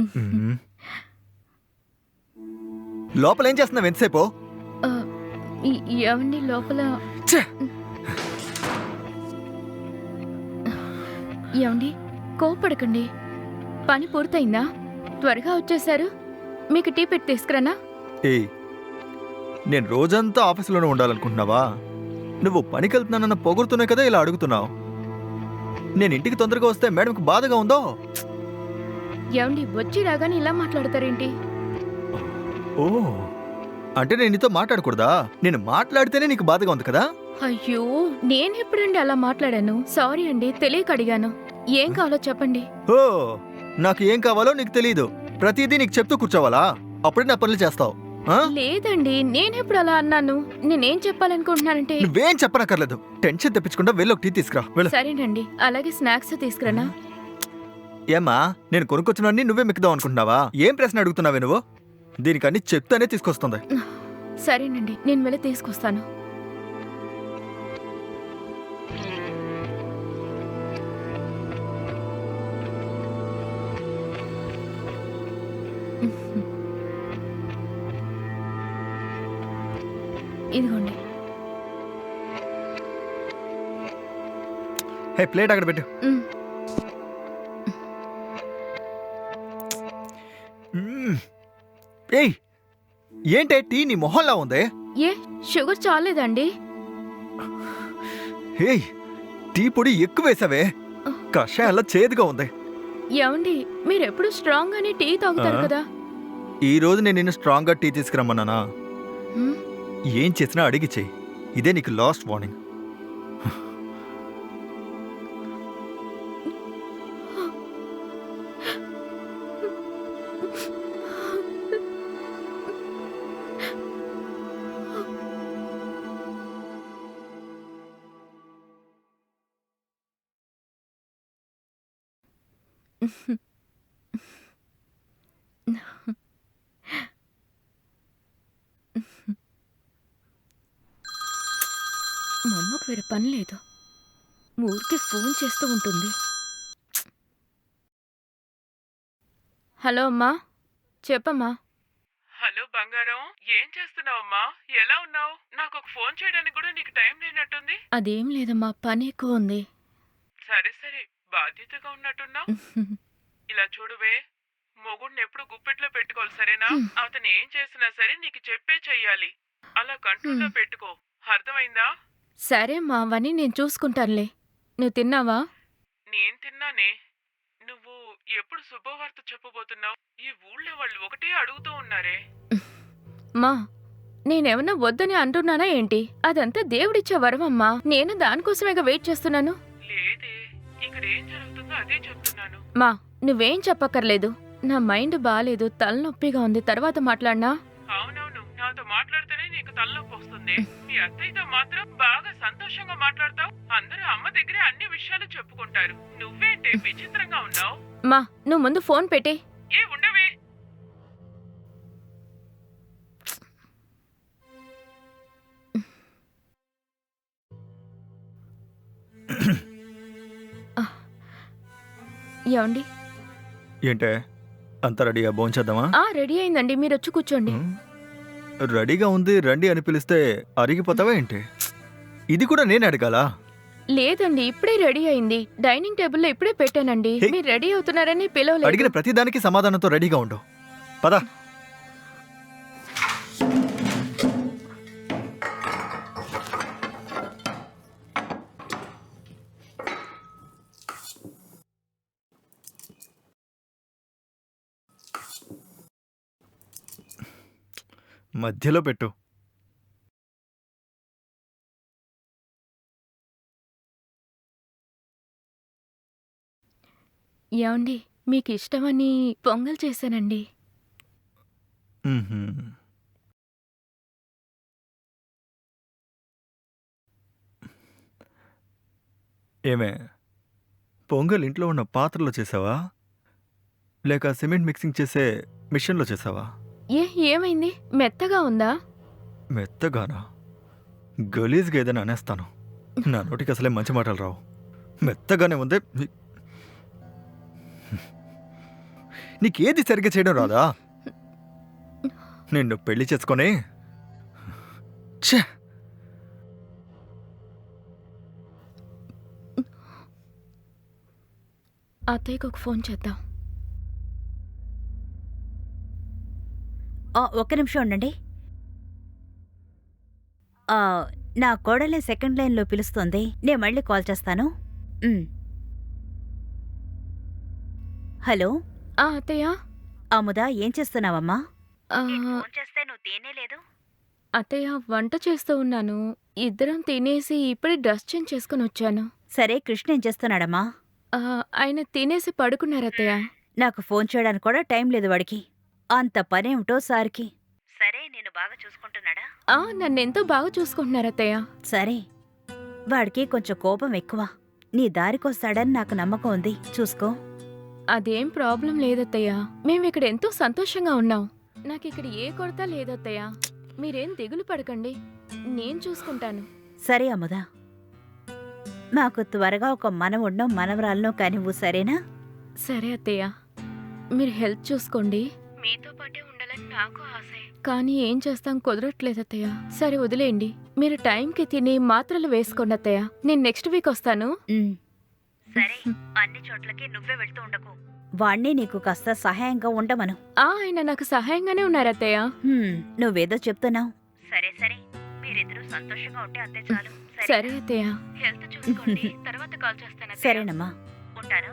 మ్మ్. లోపల ఏం చేస్తున్నావు ఎంతసేపు? ఆ, ఏవండి లోపల ఛే! ఏవండి కోపడకండి. పని పూర్తయిందా? త్వరగా వచ్చేశారు. మీకు టీ పెట్టి తీసుకురానా? ఏయ్, నేను రోజంతా ఆఫీసులోనే ఉండాలనుకుంటున్నావా? నువ్వు పనికి వెళ్తున్నానన్న పొగుడుతూనే కదా ఇలా అడుగుతున్నావు. నేను ఇంటికి తొందరగా వస్తే మేడంకి బాధగా ఉందో? ఏవండి వచ్చి రాగానే ఇలా మాట్లాడతారేంటి? ఓ, అంటే నేను నీతో మాట్లాడకూడదా? నేను మాట్లాడితేనే నీకు బాధగా ఉంది కదా? అయ్యో, నేనెప్పుడండి అలా మాట్లాడాను? సారీ అండి, తెలియక అడిగాను. ఏం కావాలో చెప్పండి. ఓ, నాకు ఏం కావాలో నీకు తెలీదు. ప్రతిదీ నీకు చెప్తూ కూర్చోవాలా? అప్పుడే నా పనులు చేస్తావు. ఆ? లేదండి, నేనెప్పుడు అలా అన్నాను? నేనేం చెప్పాలనుకుంటున్నానంటే నువ్వేం చెప్పనక్కర్లేదు. టెన్షన్ తెప్పించకుండా వెళ్ళి ఒక టీ తీసుకురా. వెళ్ళు. సరేనండి, అలాగే స్నాక్స్ తీసుకురానా? ఏమ్మా, నేను కొనుక్కొచ్చినవన్నీ నువ్వే మిక్కుదాం అనుకుంటున్నావా? ఏం ప్రశ్న అడుగుతున్నావే నువ్వు? దీనికి అన్ని చెప్తానే తీసుకొస్తుంది. సరేనండి, నేను వెళ్ళి తీసుకొస్తాను. ఇదిగోండి. హే, ప్లేట్ అక్కడ పెట్టు. మ్, మ్మ్. ఏయ్, ఏంటే టీ నీ మొహంలా ఉంది? ఏ షుగర్ చాలేదండి? ఏయ్, టీ పొడి ఎక్కువ వేసావే. కషాయంలా చేదుగా ఉంది. ఏమండి, మీరెప్పుడు స్ట్రాంగ్ గానే టీ తాగుతారు ఆ? కదా? ఈ రోజు నేను నిన్ను స్ట్రాంగ్గా టీ తీసుకురమ్మన్నానా? మ్, ఏం చేసినా అడిగి చెయ్యి. ఇదే నీకు లాస్ట్ వార్నింగ్. మా అమ్మకు వేరే పని లేదు, ఊరికి ఫోన్ చేస్తూ ఉంటుంది. హలో అమ్మా, చెప్పమ్మా. హలో బంగారం, ఏం చేస్తున్నావమ్మా? ఎలా ఉన్నావు? నాకు ఒక ఫోన్ చేయడానికి కూడా నీకు టైం లేనట్టుంది. అదేం లేదమ్మా, పని ఎక్కువ ఉంది. సరే సరే, బాధ్యతగా ఉన్నట్టున్నావు. ఇలా చూడువే, మొగుడిని ఎప్పుడు గుప్పెట్లో పెట్టుకోవాలి, సరేనా? అతను ఏం చేసినా సరే నీకు చెప్పే చెయ్యాలి. అలా కంట్రోల్లో పెట్టుకో, అర్థమైందా? సరే అమ్మా, అవన్నీ నేను చూసుకుంటానులే. నువ్వు తిన్నావా? నేను తిన్నానే. నువ్వు ఎప్పుడు శుభవార్త చెప్పబోతున్నావు? ఈ ఊళ్ళో వాళ్ళు ఒకటే అడుగుతూ ఉన్నారే. మా, నేనేమన్నా వద్దని అంటున్నానా ఏంటి? అదంతా దేవుడిచ్చే వరమమ్మా. నేను దానికోసమేగా వెయిట్ చేస్తున్నాను. లేదే, ఇక్కడ ఏం జరుగుతుందో అదే చెప్తున్నాను. మా, నువ్వేం చెప్పక్కర్లేదు. నా మైండ్ బాలేదు, తలనొప్పిగా ఉంది. తర్వాత మాట్లాడినా? అవునవును, నాతో మాట్లాడితేనే నీకు తలనొప్పి వస్తుంది. మీ అత్తయ్యతో మాత్రం బాగా సంతోషంగా మాట్లాడతావు. అందరూ అమ్మ దగ్గరే అన్ని విషయాలు చెప్పుకుంటారు. నువ్వేంటే విచిత్రంగా ఉన్నావు? మా, నువ్వు ముందు ఫోన్ పెట్టే. ఏ ఉండవే. ఏమండి? ఏంటే, అంత రెడీగా భోంచేద్దామా? రెడీ అయిందండి, మీరు వచ్చి కూర్చోండి. రెడీగా ఉంది రండి అని పిలిస్తే అరిగిపోతావా ఏంటి? ఇది కూడా నేను అడగాలా? లేదండి, ఇప్పుడే రెడీ అయింది. డైనింగ్ టేబుల్లో ఇప్పుడే పెట్టానండి. హే. మీరు రెడీ అవుతున్నారని పిలవలేదు. అడిగిన ప్రతిదానికి సమాధానంతో రెడీగా ఉండు. పద. మధ్యలో పెట్టు. ఏమండి, మీకు ఇష్టమని పొంగల్ చేశానండి. మ్మ్హ్మ్. ఏమే, పొంగల్ ఇంట్లో ఉన్న పాత్రలో చేసావా లేక సిమెంట్ మిక్సింగ్ చేసే మిషన్లో చేసావా? ఏమైంది? మెత్తగా ఉందా? మెత్తగానా? గలీజ్గా ఏదైనా అనేస్తాను. నా నోటికి అసలే మంచి మాటలు రావు. మెత్తగానే ఉంది. నీకేది సరిగ్గా చేయడం రాదా? నిన్ను పెళ్లి చేసుకొని ఛే! అత్తయ్యకి ఒక ఫోన్ చేద్దాం. ఒక్క నిమిషం ఉండండి. ఆ, నా కోడలే సెకండ్ లైన్లో పిలుస్తోంది. నేను మళ్ళీ కాల్ చేస్తాను. హలో అత్తయ్య. అముదా, ఏం చేస్తున్నావమ్మా? ఆ, చేస్తే నువ్వు తేనేలేదు. అత్తయ్య వంట చేస్తూ ఉన్నాను. ఇద్దరం తినేసి ఇప్పుడే డ్రెస్ చేంజ్ చేసుకుని వచ్చాను. సరే, కృష్ణ ఏం చేస్తున్నాడమ్మా? ఆయన తినేసి పడుకున్నారు అత్తయ్య. నాకు ఫోన్ చేయడానికి కూడా టైం లేదు వాడికి. అంత పనేమిటో సార్కి. సరే, నేను బాగా చూసుకుంటున్నాడా? నన్నెంతో బాగా చూసుకుంటున్నారు అత్తయ్య. సరే, వాడికి కొంచెం కోపం ఎక్కువ. నీ దారికొస్తాడని నాకు నమ్మకం ఉంది. చూసుకో. అదేం ప్రాబ్లం లేదత్తయ్య. మేము ఇక్కడ ఎంతో సంతోషంగా ఉన్నాం. నాకు ఇక్కడ ఏ కొరత లేదత్తయ్య. మీరేం దిగులు పడకండి, నేను చూసుకుంటాను. సరే అముదా, మాకు త్వరగా ఒక మనవున్నో మనవరాలనో కానివ్వు, సరేనా? సరే అత్తయ్య, మీరు హెల్త్ చూసుకోండి. మీతో పాటే ఉండాలని నాకు ఆశే, కానీ ఏం చేస్తాం, కుదరట్లేదు అత్తయ్య. సరే వదిలేయండి. మీరు టైంకి తిని మాత్రలు వేసుకోండి అత్తయ్య. నేను నెక్స్ట్ వీక్ వస్తాను. సరే, అన్ని చోట్లకి నువ్వే వెళ్తూ ఉండకు. వాణ్ణి నీకు కాస్త సహాయంగా ఉండమను. ఆయన నాకు సహాయంగానే ఉన్నారు అత్తయ్య. నువ్వేదో చెప్తున్నావు. సరే సరే, మీరిద్దరూ సంతోషంగా ఉంటే అంతే చాలు. సరే అత్తయ్య, హెల్త్ చూసుకోండి. తర్వాత కాల్ చేస్తాను. సరేనమ్మా, ఉంటాను.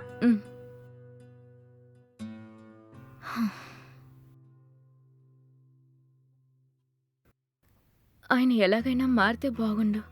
ఆయన ఎలాగైనా మారితే బాగుండు.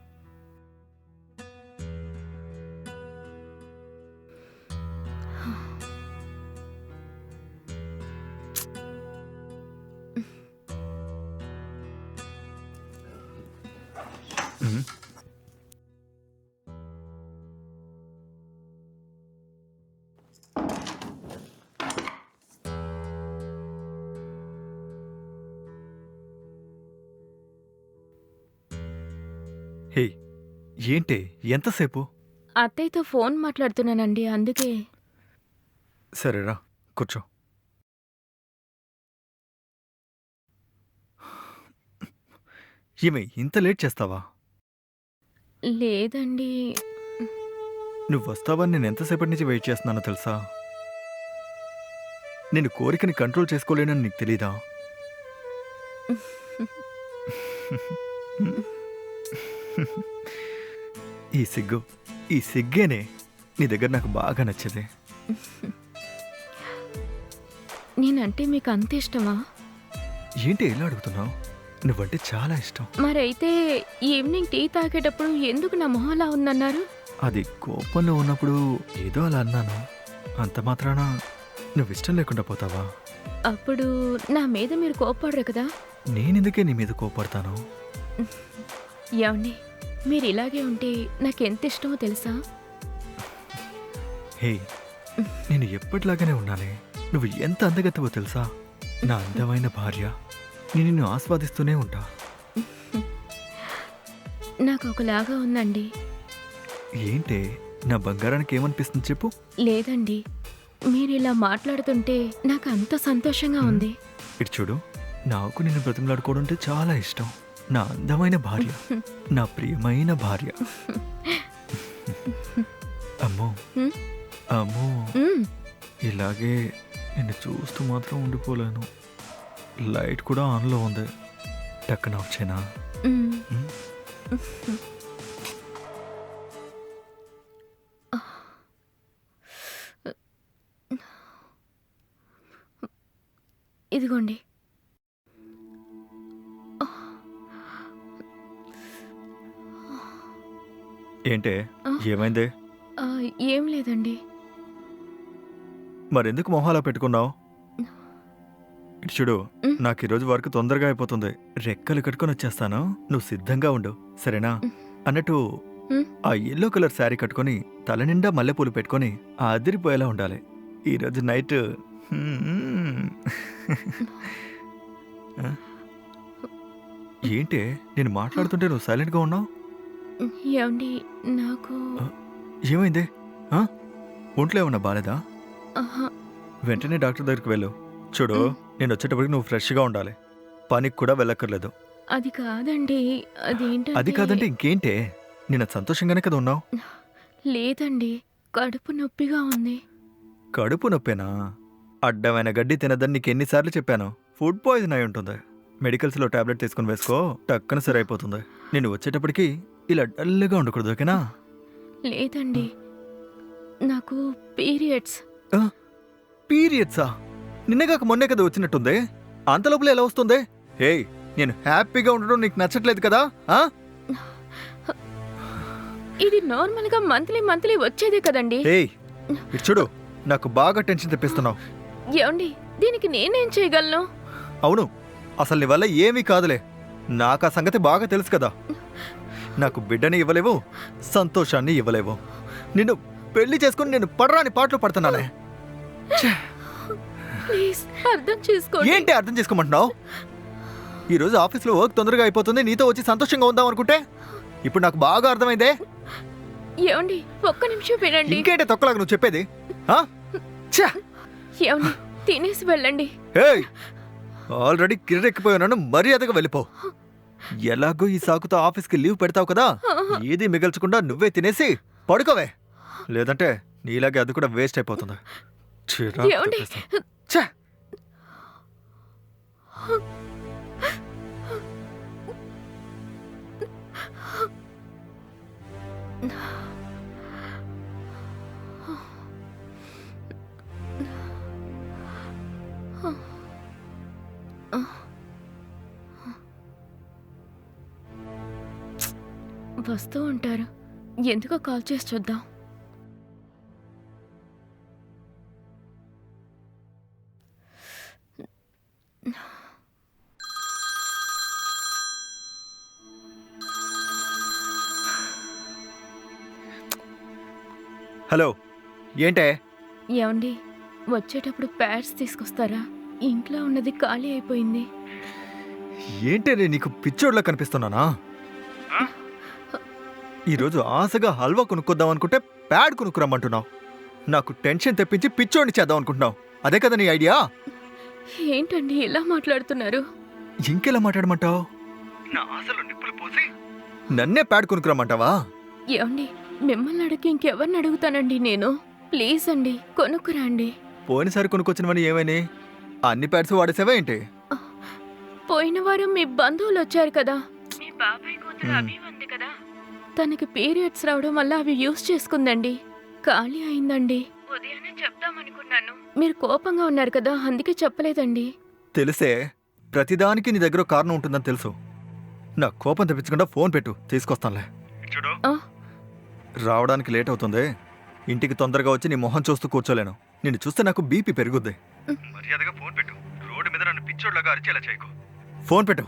హే, ఏంటి ఎంతసేపు? అత్తయ్యతో ఫోన్ మాట్లాడుతున్నానండి, అందుకే. సరేరా, కూర్చో. ఏమి ఇంత లేట్ చేస్తావా? లేదండి. నువ్వు వస్తావని నేను ఎంతసేపటి నుంచి వెయిట్ చేస్తున్నానో తెలుసా? నేను కోరికని కంట్రోల్ చేసుకోలేనని నీకు తెలీదా? ఈ సిగ్గేనే నీ దగ్గర నాకు బాగా నచ్చేది. నేనంటే మీకు అంత ఇష్టమా? ఏంటి ఎలా అడుగుతున్నావు? నువ్వంటే చాలా ఇష్టం. మరైతే ఈవినింగ్ టీ తాగేటప్పుడు ఎందుకు నా మొహంలా ఉందన్నారు? అది కోపంలో ఉన్నప్పుడు ఏదో అలా అన్నాను. అంత మాత్రాన నువ్వు ఇష్టం లేకుండా పోతావా? అప్పుడు నా మీద మీరు కోపడరు కదా? నేనెందుకే నీ మీద కోపడతాను? ఏమండి, మీరు ఇలాగే ఉంటే నాకెంత ఇష్టమో తెలుసా? హే, నేను ఎప్పటిలాగానే ఉన్నానే. నువ్వు ఎంత అందగత్తవో తెలుసా? నా అందమైన భార్య. నేను నిన్ను ఆస్వాదిస్తూనే ఉంటా. నాకు ఒకలాగా ఉందండి. ఏంటే, నా బంగారానికి ఏమనిపిస్తుంది చెప్పు? లేదండి, మీరు ఇలా మాట్లాడుతుంటే నాకు అంత సంతోషంగా ఉంది. ఇటు చూడు, నాకు నిన్ను బ్రతిమలాడుకోవడం అంటే చాలా ఇష్టం. నా అందమైన భార్య, నా ప్రియమైన భార్య. అమ్మో అమ్మో, ఇలాగే నిన్ను చూస్తూ మాత్రం ఉండిపోలేను. లైట్ కూడా ఆన్లో ఉంది. టక్కన ఆఫ్ చేయనా? ఇదిగోండి. ఏంటే, ఏమైందే? ఏం లేదండి. మరెందుకు మొహాలా పెట్టుకున్నావు? ఇటు చూడు, నాకు ఈరోజు వర్క్ తొందరగా అయిపోతుంది. రెక్కలు కట్టుకొని వచ్చేస్తాను, నువ్వు సిద్ధంగా ఉండు, సరేనా? అన్నట్టు ఆ ఎల్లో కలర్ శారీ కట్టుకొని తల నిండా మల్లెపూలు పెట్టుకొని అదిరిపోయేలా ఉండాలి ఈరోజు నైట్. ఏంటే, నేను మాట్లాడుతుంటే నువ్వు సైలెంట్గా ఉన్నావు? ఏమండి, నాకు ఏమైందే? ఒంట్లో ఏమన్నా బాలేదా? వెంటనే డాక్టర్ దగ్గరికి వెళ్ళు. చూడు, నేను వచ్చేటప్పటికి నువ్వు ఫ్రెష్గా ఉండాలి. పనికి కూడా వెళ్ళక్కర్లేదు. అది కాదండి. అదేంటంటే అది కాదంటే ఇంకేంటే? నేను సంతోషంగానే కదా ఉన్నావు. లేదండి, కడుపు నొప్పిగా ఉంది. కడుపు నొప్పేనా? అడ్డమైన గడ్డి తినదని నీకు ఎన్నిసార్లు చెప్పాను. ఫుడ్ పాయిజన్ అయి ఉంటుంది. మెడికల్స్లో టాబ్లెట్ తీసుకుని వేసుకో, టక్కన సరి అయిపోతుంది. నేను వచ్చేటప్పటికి ఇలా డల్గా ఉండకూడదు, ఓకేనా? లేదండి, నాకు పీరియడ్స్. పీరియడ్సా? నిన్నగాక మొన్నే కదా వచ్చినట్టుంది. అంత లోపల ఎలా వస్తుంది? ఏయ్, నేను హ్యాపీగా ఉండడం నీకు నచ్చట్లేదు కదా? ఆ? ఇది నార్మల్గా మంత్లీ మంత్లీ వచ్చేదే కదండి. ఏయ్, ఇటు చూడు, నాకు బాగా టెన్షన్ తెప్పిస్తున్నావు. ఏమండి, దీనికి నేనేం చేయగలను? అవును, అసలు నీ వల్ల ఏమీ కాదులే. నాకు ఆ సంగతి బాగా తెలుసు కదా. నాకు బిడ్డని ఇవ్వలేవు, సంతోషాన్ని ఇవ్వలేవు. నిన్ను పెళ్లి చేసుకుని నేను పడరాని పాటలు పడుతున్నానే. ఛే! ప్లీజ్ అర్థం చేసుకోండి. ఏంటి అర్థం చేసుకోమంటున్నావు? ఈరోజు ఆఫీస్లో వర్క్ తొందరగా అయిపోతుంది, నీతో వచ్చి సంతోషంగా ఉందాం అనుకుంటే ఇప్పుడు నాకు బాగా అర్థమైందే. ఏమండి, ఒక్క నిమిషం వినండి. ఇంకేంటే తొక్కలాగా నువ్వు చెప్పేది? ఆ? ఛే! ఏమండి, తినేసి వెళ్ళండి. ఏయ్, ఆల్రెడీ కిర్రెక్కిపోయాను, మర్యాదగా వెళ్ళిపో. ఎలాగో ఈ సాకుతో ఆఫీస్కి లీవ్ పెడతావు కదా, ఏది మిగల్చకుండా నువ్వే తినేసి పడుకోవే. లేదంటే నీలాగే అది కూడా వేస్ట్ అయిపోతుంది. చిరాకు ఏమండి? తెప్పిస్తావు. ఛే! వస్తూ ఉంటారు. ఎందుకో కాల్ చేసి చూద్దాం. హలో, ఏంటే? ఏమండి, వచ్చేటప్పుడు ప్యాడ్స్ తీసుకొస్తారా? ఇంట్లో ఉన్నది ఖాళీ అయిపోయింది. ఏంటే నేను నీకు పిచ్చోడ్లా కనిపిస్తున్నానా? ఈరోజు ఆశగా హల్వా కొనుక్కొద్దాం అనుకుంటే ప్యాడ్ కొనుక్కురమ్మంటున్నావు. నాకు టెన్షన్ తెప్పించి పిచ్చోడిని చేద్దాం అనుకుంటున్నావు. అదే కదా నీ ఐడియా? ఏంటండి ఇలా మాట్లాడుతున్నారు? ఇంకెలా మాట్లాడమంటావు? నా ఆశలో నిప్పులు పోసి నన్నే ప్యాడ్ కొనుక్కురమ్మంటావా? ఏమండి, మిమ్మల్ని అడిగి ఇంకెవరిని అడుగుతానండి నేను? ప్లీజ్ అండి, కొనుక్కురండి. పోయినసారి కొనుక్కొచ్చినవని ఏమైనా అన్ని ప్యాడ్స్ వాడేసావా ఏంటి? పోయిన వారం మీ బంధువులు వచ్చారు కదా, మీ బాబాయ్ కూతురు అభి ఉంది కదా, తనకి పీరియడ్స్ రావడం వల్ల అవి యూజ్ చేసుకుందండి. ఖాళీ అయిందండి. ఉదయాన్నే చెప్దామనుకున్నాను, మీరు కోపంగా ఉన్నారు కదా, అందుకే చెప్పలేదండి. తెలిసే, ప్రతిదానికి నీ దగ్గర ఒక కారణం ఉంటుందని తెలుసు. నా కోపం తెప్పించకుండా ఫోన్ పెట్టు, తీసుకొస్తానులే. చూడు, ఆ, రావడానికి లేట్ అవుతుంది. ఇంటికి తొందరగా వచ్చి నీ మొహం చూస్తూ కూర్చోలేను. నిన్ను చూస్తే నాకు బీపీ పెరుగుద్ది. మర్యాదగా ఫోన్ పెట్టు. రోడ్డు మీద నన్ను పిచ్చోడ్లాగా అరిచేలా చేయకు. ఫోన్ పెట్టు.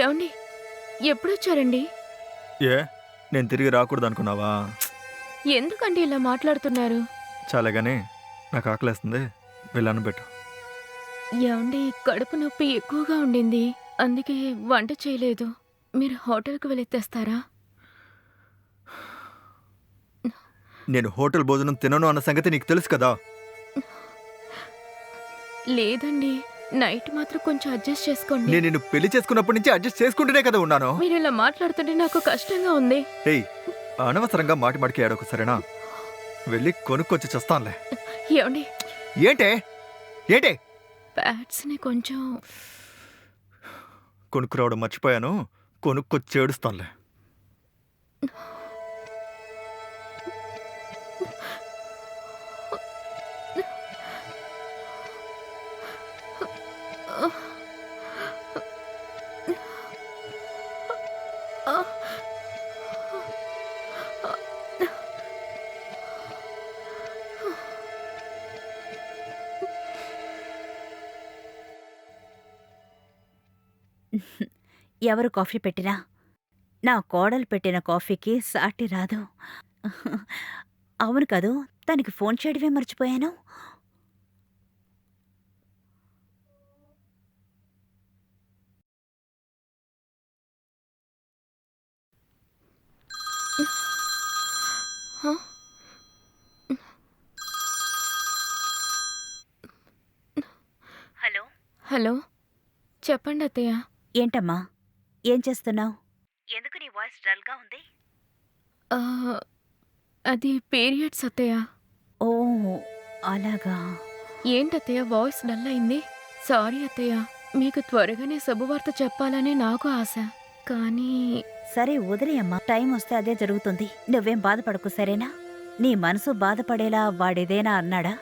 ఏమండి, ఎప్పుడొచ్చారండి? ఏ, నేను తిరిగి రాకూడదు అనుకున్నావా? ఎందుకండి ఇలా మాట్లాడుతున్నారు? చాలాగానే నాకు ఆకలేస్తుంది, వెళ్ళాను పెట్టు. ఏమండి, కడుపు నొప్పి ఎక్కువగా ఉండింది, అందుకే వంట చేయలేదు. మీరు హోటల్కి వెళ్ళి తెస్తారా? నేను హోటల్ భోజనం తినను అన్న సంగతి నీకు తెలుసు కదా. లేదండి, నైట్ మాత్రం కొంచెం అడ్జస్ట్ చేసుకోండి. నేను నిన్ను పెళ్లి చేసుకున్నప్పటి నుంచి అడ్జస్ట్ చేసుకుంటూనే కదా ఉన్నాను. మీరు ఇలా మాట్లాడుతుంటే నాకు కష్టంగా ఉంది. ఏయ్, అనవసరంగా మాటి మాటికి ఏడోకు, సరేనా? వెళ్ళి కొనుక్కొచ్చి చేస్తానులే. ఏమండి, ఏంటే ఏంటే ప్యాడ్స్ని కొంచెం కొనుక్కురావడం మర్చిపోయాను, కొనుక్కొచ్చి ఏడుస్తానులే. ఎవరు కాఫీ పెట్టినా నా కోడలు పెట్టిన కాఫీకి సాటి రాదు. అవును కదూ, తనకి ఫోన్ చేయడమే మర్చిపోయాను. హ? హలో, హలో చెప్పండి అత్తయ్య. ఏంటమ్మా, ఏం చేస్తున్నావు? ఎందుకు నీ వాయిస్ డల్గా ఉంది? ఆ, అది పీరియడ్స్ అత్తయ్య. ఓ, అలాగా. ఏంటత్తయ్య వాయిస్ డల్ అయింది? సారీ అత్తయ్య. మీకు త్వరగానే శుభవార్త చెప్పాలని నాకు ఆశ. కానీ సరే వదిలేయమ్మా, టైం వస్తే అదే జరుగుతుంది. నువ్వేం బాధపడకు, సరేనా? నీ మనసు బాధపడేలా వాడేదేనా అన్నాడా?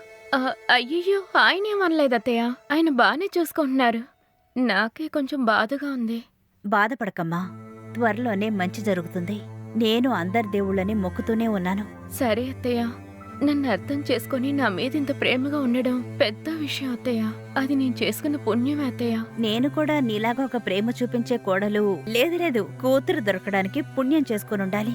అయ్యయ్యో, ఆయనేమనలేదు అత్తయ్య. ఆయన బాగానే చూసుకుంటున్నారు. నాకే కొంచెం బాధగా ఉంది. బాధపడకమ్మా, త్వరలోనే మంచి జరుగుతుంది. నేను అందరి దేవుళ్ళని మొక్కుతూనే ఉన్నాను. సరే అత్తయ్య. నన్ను అర్థం చేసుకొని నా మీద ఇంత ప్రేమగా ఉండడం పెద్ద విషయం అత్తయ్య. అది నేను చేసుకున్న పుణ్యమే అత్తయ్య. నేను కూడా నీలాగా ఒక ప్రేమ చూపించే కోడలు లేదు కూతురు దొరకడానికి పుణ్యం చేసుకునుండాలి.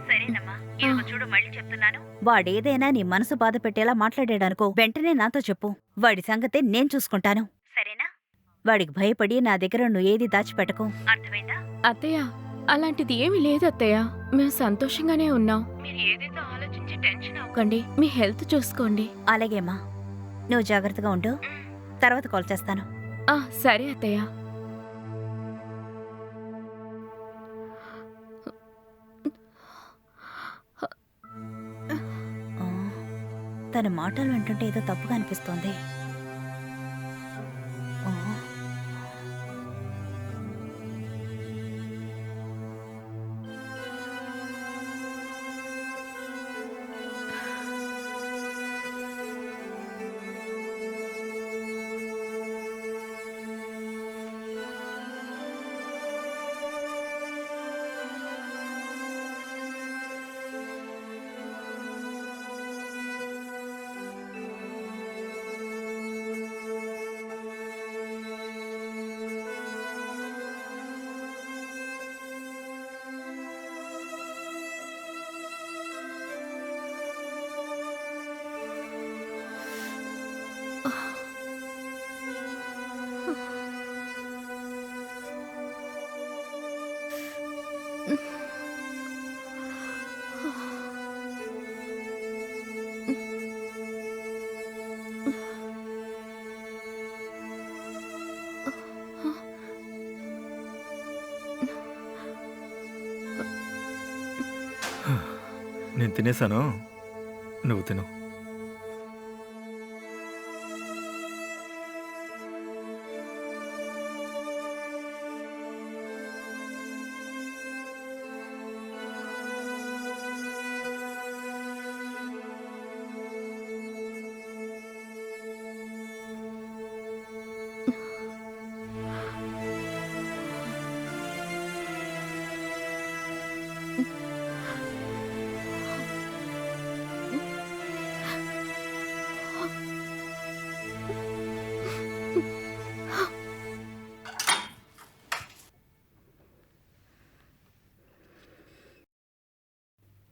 సరేనమ్మా, ఇదిగో చూడు మళ్ళీ చెప్తున్నాను. వాడేదైనా నీ మనసు బాధ పెట్టేలా మాట్లాడాడనుకో, వెంటనే నాతో చెప్పు. వాడి సంగతే నేను చూసుకుంటాను, సరేనా? వాడికి భయపడి నా దగ్గర నువ్వు ఏది దాచిపెట్టకు, అర్థమైందా? అత్తయ్య, అలాంటిది ఏమీ లేదు అత్తయ్య. మేము సంతోషంగానే ఉన్నాం. మీరు ఏదైతే ఆలోచించి టెన్షన్ అవ్వకండి. మీ హెల్త్ చూసుకోండి. అలాగేమ్మా, నువ్వు జాగ్రత్తగా ఉండు. తర్వాత కాల్ చేస్తాను. సరే అత్తయ్య. ఆ, తన మాటలు వింటుంటే ఏదో తప్పుగా అనిపిస్తోంది. ఆ, నేను తినేసాను, నువ్వు తిను.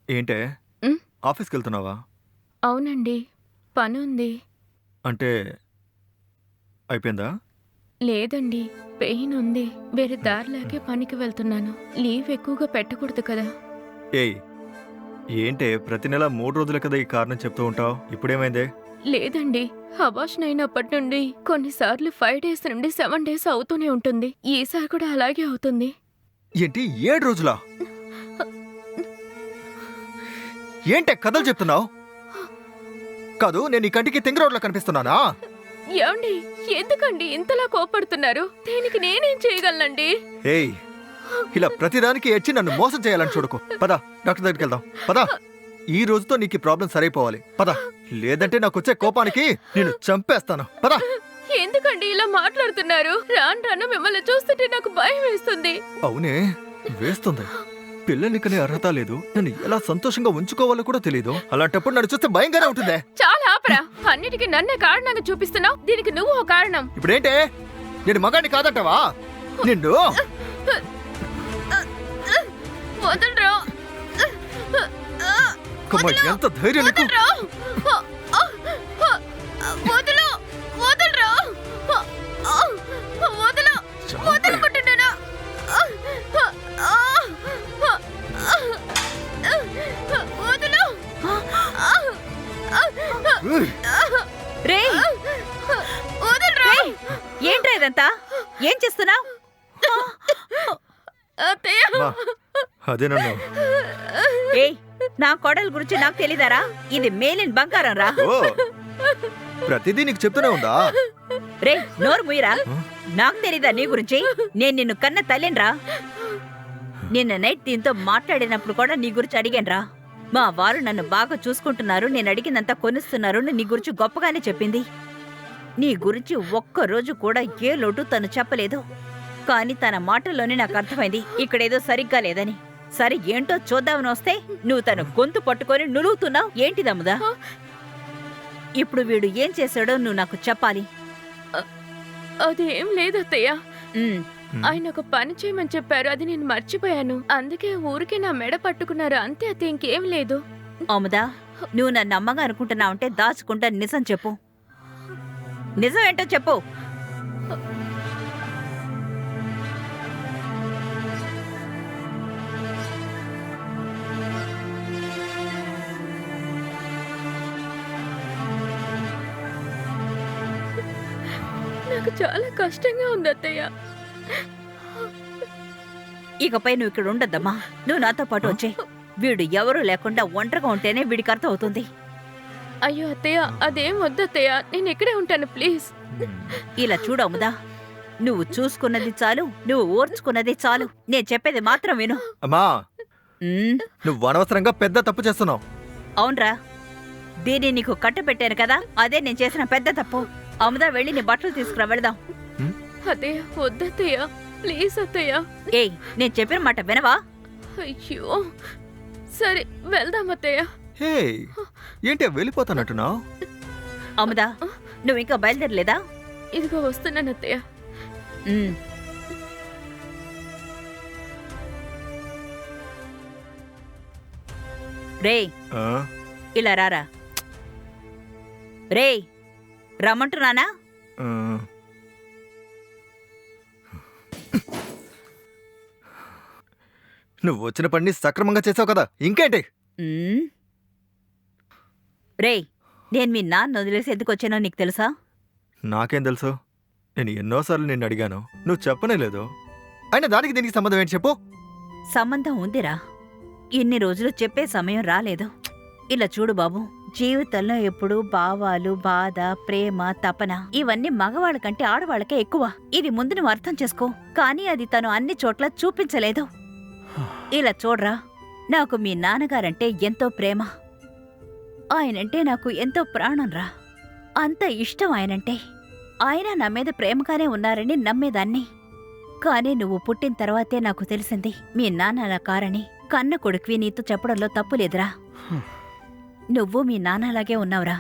ఏంటే, ఉమ్, ఆఫీస్కి వెళ్తున్నావా? అవునండి, పని ఉంది. అంటే అయిపోయిందా? లేదండి, పెయిన్ ఉంది. వేరే దారిలాగే పనికి వెళ్తున్నాను. లీవ్ ఎక్కువగా పెట్టకూడదు కదా. ఏయ్, ఏంటే ప్రతి నెల 3 రోజుల కదా ఈ కారణం చెప్తూ ఉంటావు? ఇప్పుడేమైందే? లేదండి, అబార్షన్ అయినప్పటి నుండి కొన్నిసార్లు 5 డేస్ నుండి 7 డేస్ అవుతూనే ఉంటుంది. ఈసారి కూడా అలాగే అవుతుంది. ఏంటి 7 రోజులా? ఏంటే కథలు చెప్తున్నావు? కాదు, నేను ఈ కంటికి తింగరోడ్లో కనిపిస్తున్నానా? ఏమండి, ఎందుకండి ఇంతలా కోపడుతున్నారు? దీనికి నేనేం చేయగలనండి? ఏయ్, ఇలా ప్రతిదానికి ఏడ్చి నన్ను మోసం చేయాలని చూడకు. పద, డాక్టర్ దగ్గరికి వెళ్దాం. పద, ఈ రోజుతో నీకు ఈ ప్రాబ్లం సరైపోవాలి. పద, లేదంటే నాకు వచ్చే కోపానికి నేను చంపేస్తాను. పద. ఎందుకండి ఇలా మాట్లాడుతున్నారు? రాను రాను మిమ్మల్ని చూస్తుంటే నాకు భయం వేస్తుంది. అవునే, వేస్తుంది. పిల్లల్ని కనే అర్హత లేదు, నన్ను ఎలా సంతోషంగా ఉంచుకోవాలో కూడా తెలియదు. అలాంటప్పుడు నన్ను చూస్తే భయంగానే ఉంటుందే. చాలా ఆపరా, అన్నిటికీ నన్నే కారణంగా చూపిస్తున్నావు. దీనికి నువ్వు ఓ కారణం. ఇప్పుడేంటే, నేను మగాడిని కాదంటావా? నిన్ను ఎందుకమ్మా ఎంత ధైర్యం నీకు? వదలరా! వదలు! వదలరా! వదలు! వదలకుంటున్నానా? వదలు! ఏయ్! రే వదలరా! ఏంట్రా ఇదంతా? ఏం చేస్తున్నావు? అత్తయ్య! అమ్మా, అదే నన్ను. ఏయ్, నా కోడల గురించి నాకు తెలీదారా? ఇది మేలిన బంగారం రా. ఓ, ప్రతిదీ నీకు చెప్తూనే ఉందా? రే నోరు ముయ్యరా. నాకు తెలీదా నీ గురించి? నేను నిన్ను కన్న తల్లినిరా. నిన్న నైట్ దీంతో మాట్లాడినప్పుడు కూడా నీ గురించి అడిగానురా. మా వారు నన్ను బాగా చూసుకుంటున్నారు, నేను అడిగినంత కొనిస్తున్నారు, నీ గురించి గొప్పగానే చెప్పింది. నీ గురించి ఒక్కరోజు కూడా ఏ లోటు తను చెప్పలేదు. కానీ తన మాటల్లోనే నాకు అర్థమైంది ఇక్కడేదో సరిగ్గా లేదని. సరే ఏంటో చూద్దామని వస్తే నువ్వు తన గొంతు పట్టుకొని నులుగుతున్నావు. ఏంటిదమ్ముదా? ఇప్పుడు వీడు ఏం చేశాడో నువ్వు నాకు చెప్పాలి. అదేం లేదత్తయ్య. ఉమ్, ఆయన ఒక పని చేయమని చెప్పారు, అది నేను మర్చిపోయాను. అందుకే ఊరికే నా మెడ పట్టుకున్నారు, అంతే. అత్త, ఇంకేం లేదు. అముదా, నువ్వు నన్ను అమ్మగా అనుకుంటున్నావంటే దాచుకుంటా. నిజం చెప్పు. నిజం ఏంటో చెప్పు. నాకు చాలా కష్టంగా ఉంది అత్తయ్య. ఇకపై నువ్వు ఇక్కడ ఉండద్దమ్మా. నువ్వు నాతో పాటు వచ్చే. వీడు ఎవరూ లేకుండా ఒంటరిగా ఉంటేనే వీడికి అర్థం అవుతుంది. అయ్యో అత్తయ్య, అదేం వద్దు అత్తయ్య, నేను ఇక్కడే ఉంటాను, ప్లీజ్. ఇలా చూడు అముదా, నువ్వు చూసుకున్నది చాలు, నువ్వు ఓర్చుకున్నది చాలు. నేను చెప్పేది మాత్రం విను. అమ్మా, ఉమ్, నువ్వు అనవసరంగా పెద్ద తప్పు చేస్తున్నావు. అవునరా, దీన్ని నీకు కట్టబెట్టాను కదా, అదే నేను చేసిన పెద్ద తప్పు. అముదా, వెళ్ళి నీ బట్టలు తీసుకురా, వెళదాం. అత్తయ్య వద్దత్తయ్య, ప్లీజ్ అత్తయ్య. ఏయ్, నేను చెప్పిన మాట వినవా? అయ్యో, సరే వెళ్దాం అత్తయ్య. హే, ఏంటి వెళ్ళిపోతానట్టున్నావు? అముదా, నువ్వు ఇంకా బయలుదేరలేదా? ఇదిగో వస్తున్నాను అత్తయ్య. ఉమ్. రేయ్, ఆ? ఇలా రారా. రేయ్, రమ్మంటున్నానా? ఆ. నువ్వు వచ్చిన పని సక్రమంగా చేసావు కదా, ఇంకేంటి? ఉమ్. రేయ్, నేను మీ నాన్న వదిలేసి ఎందుకు వచ్చానో నీకు తెలుసా? నాకేం తెలుసు? నేను ఎన్నోసార్లు నిన్ను అడిగాను, నువ్వు చెప్పనే లేదు. అయినా దానికి దీనికి సంబంధం ఏంటి చెప్పు? సంబంధం ఉందిరా. ఇన్ని రోజులు చెప్పే సమయం రాలేదు. ఇలా చూడు బాబు, జీవితంలో ఎప్పుడూ భావాలు, బాధ, ప్రేమ, తపన ఇవన్నీ మగవాళ్ళ కంటే ఆడవాళ్ళకే ఎక్కువ. ఇది ముందు నువ్వు అర్థం చేసుకో. కానీ అది తను అన్ని చోట్ల చూపించలేదు. ఇలా చూడ్రా, నాకు మీ నాన్నగారంటే ఎంతో ప్రేమ. ఆయనంటే నాకు ఎంతో ప్రాణంరా. అంత ఇష్టం ఆయనంటే. ఆయన నా మీద ప్రేమగానే ఉన్నారని నమ్మేదాన్ని. కానీ నువ్వు పుట్టిన తర్వాతే నాకు తెలిసింది మీ నాన్న అలా కారని. కన్న కొడుకువి నీతో చెప్పడంలో తప్పులేదురా. నువ్వు మీ నాన్నలాగే ఉన్నావురా.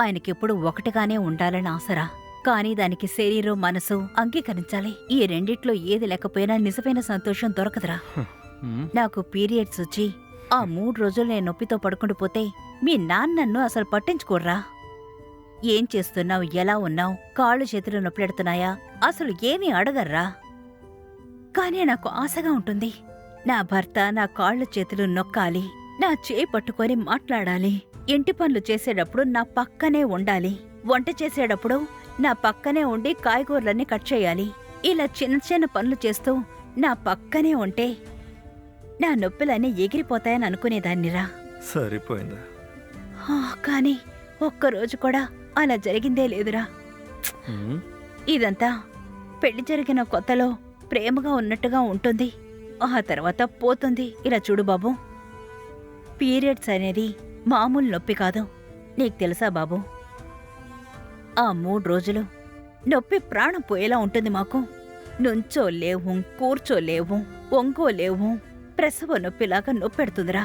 ఆయనకెప్పుడు ఒకటిగానే ఉండాలని ఆశరా. కానీ దానికి శరీరం, మనసు అంగీకరించాలి. ఈ రెండిట్లో ఏది లేకపోయినా నిజమైన సంతోషం దొరకదురా. నాకు పీరియడ్స్ వచ్చి ఆ 3 రోజులు నేను నొప్పితో పడుకుంటూ పోతే మీ నాన్న నన్ను అసలు పట్టించుకోర్రా. ఏం చేస్తున్నావు, ఎలా ఉన్నావు, కాళ్ళు చేతులు నొప్పిడెడుతున్నాయా, అసలు ఏమీ అడగర్రా. కానీ నాకు ఆశగా ఉంటుంది. నా భర్త నా కాళ్ళు చేతులు నొక్కాలి, నా చేయి పట్టుకొని మాట్లాడాలి. ఇంటి పనులు చేసేటప్పుడు నా పక్కనే ఉండాలి. వంట చేసేటప్పుడు నా పక్కనే ఉండి కాయగూరలన్నీ కట్ చేయాలి. ఇలా చిన్న చిన్న పనులు చేస్తూ నా పక్కనే ఉంటే నా నొప్పులన్నీ ఎగిరిపోతాయని అనుకునేదాన్నిరా. సరిపోయిందా? కానీ ఒక్కరోజు కూడా అలా జరిగిందే లేదురా. ఇదంతా పెళ్లి జరిగిన కొత్తలో ప్రేమగా ఉన్నట్టుగా ఉంటుంది, ఆ తర్వాత పోతుంది. ఇలా చూడు బాబు, పీరియడ్స్ అనేది మామూలు నొప్పి కాదు. నీకు తెలుసా బాబు, ఆ 3 రోజులు నొప్పి ప్రాణం పోయేలా ఉంటుంది మాకు. నుంచోలేవు, కూర్చోలేవు, ఒంగోలేవు. ప్రసవ నొప్పిలాగా నొప్పెడుతుందిరా.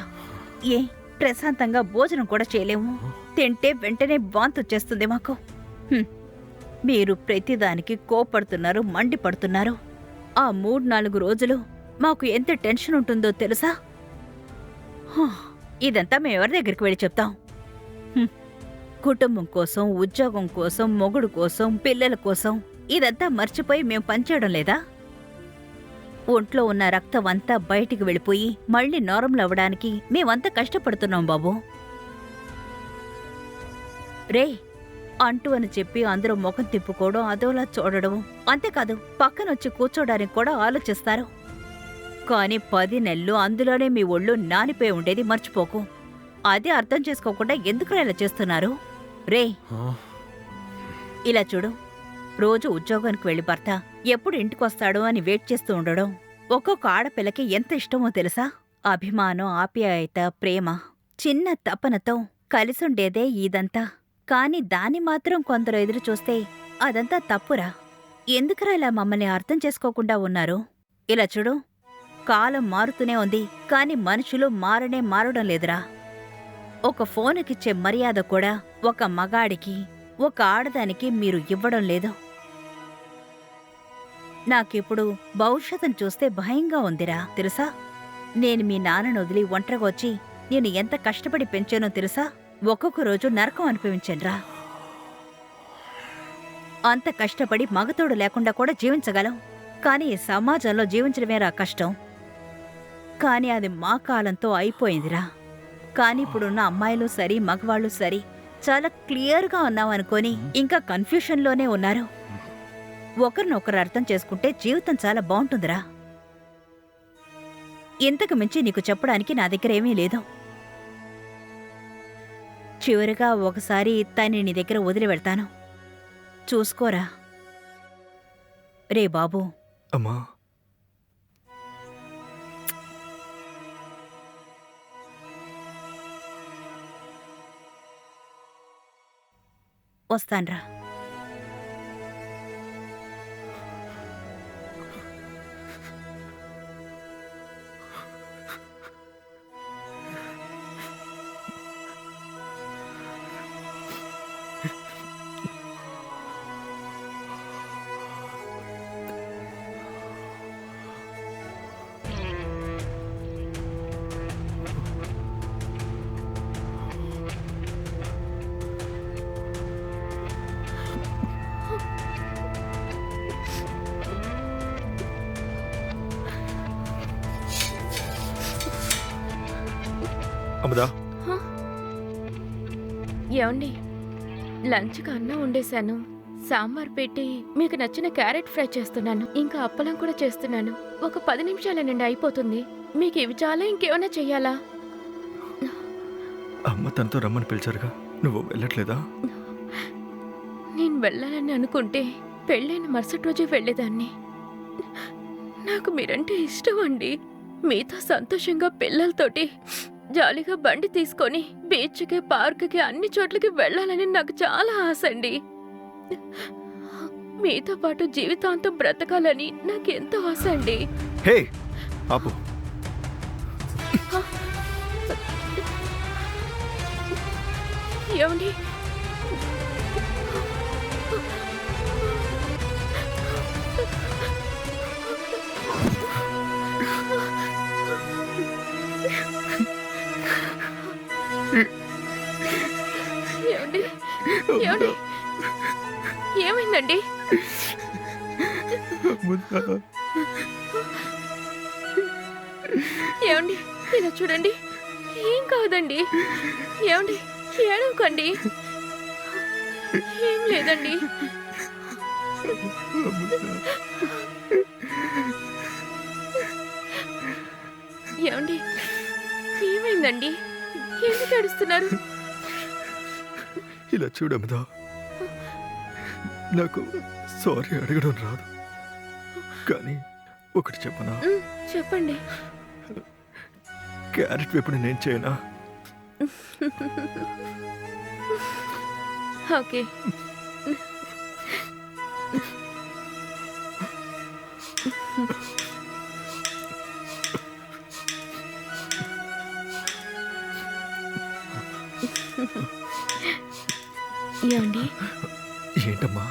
ప్రశాంతంగా భోజనం కూడా చేయలేము. తింటే వెంటనే వాంతొచ్చేస్తుంది మాకు. మీరు ప్రతిదానికి కోపడుతున్నారు, మండిపడుతున్నారు. ఆ 3-4 రోజులు మాకు ఎంత టెన్షన్ ఉంటుందో తెలుసా? ఇదంతా మేమెవరి దగ్గరికి వెళ్ళి చెప్తాం? హ్మ్. కుటుంబం కోసం, ఉద్యోగం కోసం, మొగుడు కోసం, పిల్లల కోసం ఇదంతా మర్చిపోయి మేం పనిచేయడం లేదా? ఒంట్లో ఉన్న రక్తం అంతా బయటికి వెళ్ళిపోయి మళ్ళీ నార్మల్ అవ్వడానికి మేమంతా కష్టపడుతున్నాం బాబు. రే అంటూ అని చెప్పి అందరూ ముఖం తిప్పుకోవడం, అదోలా చూడడం, అంతేకాదు పక్కనొచ్చి కూర్చోడానికి కూడా ఆలోచిస్తారు. కానీ 10 నెలలు అందులోనే మీ ఒళ్ళు నానిపోయి ఉండేది మర్చిపోకు. అదే అర్థం చేసుకోకుండా ఎందుకు ఇలా చేస్తున్నారు? రే ఇలా చూడు, రోజు ఉద్యోగానికి వెళ్లి భర్త ఎప్పుడు ఇంటికొస్తాడో అని వెయిట్ చేస్తూ ఉండడం ఒక్కొక్క ఆడపిల్లకి ఎంత ఇష్టమో తెలుసా? అభిమానం, ఆప్యాయత, ప్రేమ, చిన్న తపనతో కలిసుండేదే ఇదంతా. కాని దాన్ని మాత్రం కొందరు ఎదురు చూస్తే అదంతా తప్పురా. ఎందుకురా ఇలా మమ్మల్ని అర్థం చేసుకోకుండా ఉన్నారు? ఇలా చూడు, కాలం మారుతూనే ఉంది, కాని మనుషులు మారడం లేదురా. ఒక ఫోనుకిచ్చే మర్యాద కూడా ఒక మగాడికి, ఒక ఆడదానికి మీరు ఇవ్వడం లేదు. నాకిప్పుడు భవిష్యత్తును చూస్తే భయంగా ఉందిరా తెలుసా? నేను మీ నాన్నను వదిలి ఒంటరిగా వచ్చి నేను ఎంత కష్టపడి పెంచానో తెలుసా? ఒక్కొక్క రోజు నరకం అనుభవించానురా. అంత కష్టపడి మగతోడు లేకుండా కూడా జీవించగలం, కానీ ఈ సమాజంలో జీవించడమేరా కష్టం. కానీ అది మా కాలంతో అయిపోయిందిరా. కానీ ఇప్పుడున్న అమ్మాయిలు సరి, మగవాళ్ళు సరి, చాలా క్లియర్గా ఉన్నామనుకొని ఇంకా కన్ఫ్యూషన్లోనే ఉన్నారు. ఒకరినొకరు అర్థం చేసుకుంటే జీవితం చాలా బాగుంటుందిరా. ఇంతకు మించి నీకు చెప్పడానికి నా దగ్గర ఏమీ లేదు. చివరిగా ఒకసారి తన్ని నీ దగ్గర వదిలి వెళ్తాను, చూసుకోరా. రే బాబూ. అమ్మా, వస్తాన్రా. అమ్మదా, ఏమండి, లంచ్కి అన్నం వండేశాను, సాంబార్ పెట్టి మీకు నచ్చిన క్యారెట్ ఫ్రై చేస్తున్నాను, ఇంకా అప్పలం కూడా చేస్తున్నాను. ఒక 10 నిమిషాలేనండి అయిపోతుంది. మీకు ఇవి చాలా, ఇంకేమైనా చెయ్యాలా? అమ్మ తనతో రమ్మని పిలిచారుగా, నువ్వు వెళ్ళట్లేదా? నేను వెళ్ళాలని అనుకుంటే పెళ్ళైన మరుసటి రోజే వెళ్ళేదాన్ని. నాకు మీరంటే ఇష్టం అండి. మీతో సంతోషంగా పిల్లలతోటి జాలీగా బండి తీసుకొని బీచ్కి, పార్క్కి, అన్ని చోట్లకి వెళ్ళాలని నాకు చాలా ఆశ అండి. మీతో పాటు జీవితాంతం బ్రతకాలని నాకెంతో ఆశ అండి. హే ఆపు. ఏమండి, ఏమండి, ఏమండి, ఏమైందండి? ఏమండి, ఇలా చూడండి, ఏం కాదండి. ఏమండి, ఏడవకండి, ఏం లేదండి. ఏమండి, ఏమైందండి? ఎందుకు ఏడుస్తున్నారు? ఇలా చూడమ్మదా, నాకు సారీ అడగడం రాదు, కానీ ఒకటి చెప్పనా? చెప్పండి. క్యారెట్ వేపుడు నేను చేయనా? ఓకే. ఏమండి, ఏంటమ్మా?